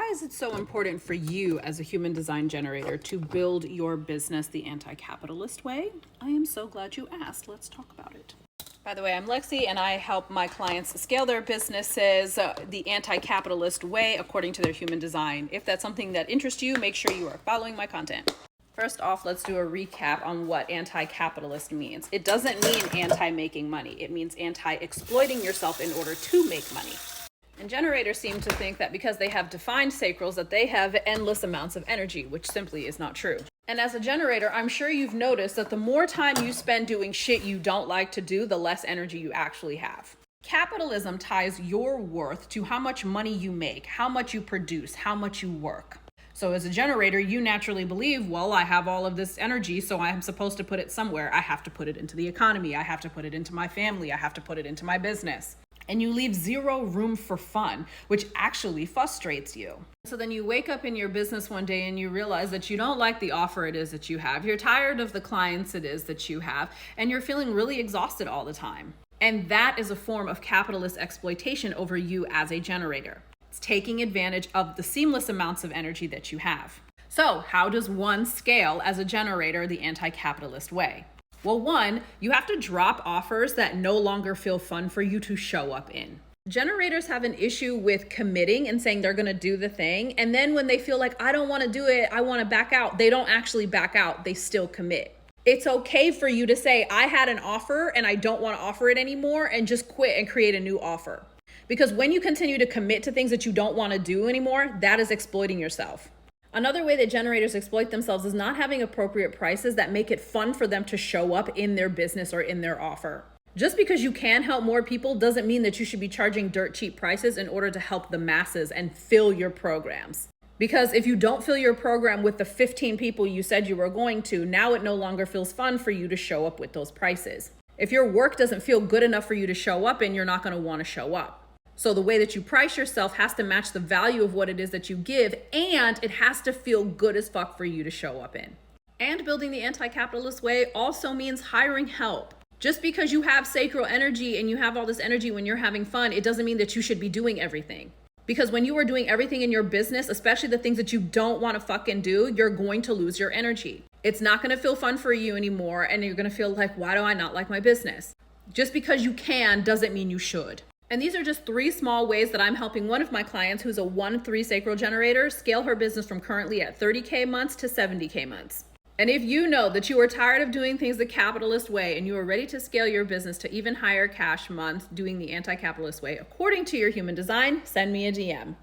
Why is it so important for you as a human design generator to build your business the anti-capitalist way? I am so glad you asked. Let's talk about it. By the way, I'm Lexi, and I help my clients scale their businesses the anti-capitalist way according to their human design. If that's something that interests you, make sure you are following my content. First off, let's do a recap on what anti-capitalist means. It doesn't mean anti-making money. It means anti-exploiting yourself in order to make money. And generators seem to think that because they have defined sacrals that they have endless amounts of energy, which simply is not true. And as a generator, I'm sure you've noticed that the more time you spend doing shit you don't like to do, the less energy you actually have. Capitalism ties your worth to how much money you make, how much you produce, how much you work. So as a generator, you naturally believe, well, I have all of this energy, so I'm supposed to put it somewhere. I have to put it into the economy. I have to put it into my family. I have to put it into my business. And you leave zero room for fun, which actually frustrates you. So then you wake up in your business one day and you realize that you don't like the offer it is that you have. You're tired of the clients it is that you have, and you're feeling really exhausted all the time. And that is a form of capitalist exploitation over you as a generator. It's taking advantage of the seamless amounts of energy that you have. So how does one scale as a generator the anti-capitalist way? Well, one, you have to drop offers that no longer feel fun for you to show up in. Generators have an issue with committing and saying they're going to do the thing. And then when they feel like, I don't want to do it, I want to back out, they don't actually back out. They still commit. It's okay for you to say, I had an offer and I don't want to offer it anymore, and just quit and create a new offer. Because when you continue to commit to things that you don't want to do anymore, that is exploiting yourself. Another way that generators exploit themselves is not having appropriate prices that make it fun for them to show up in their business or in their offer. Just because you can help more people doesn't mean that you should be charging dirt cheap prices in order to help the masses and fill your programs. Because if you don't fill your program with the 15 people you said you were going to, now it no longer feels fun for you to show up with those prices. If your work doesn't feel good enough for you to show up in, you're not going to want to show up. So the way that you price yourself has to match the value of what it is that you give, and it has to feel good as fuck for you to show up in. And building the anti-capitalist way also means hiring help. Just because you have sacral energy and you have all this energy when you're having fun, it doesn't mean that you should be doing everything. Because when you are doing everything in your business, especially the things that you don't want to fucking do, you're going to lose your energy. It's not going to feel fun for you anymore, and you're going to feel like, why do I not like my business? Just because you can doesn't mean you should. And these are just 3 small ways that I'm helping one of my clients who's a 1-3 sacral generator scale her business from currently at 30K months to 70K months. And if you know that you are tired of doing things the capitalist way and you are ready to scale your business to even higher cash months doing the anti-capitalist way according to your human design, send me a DM.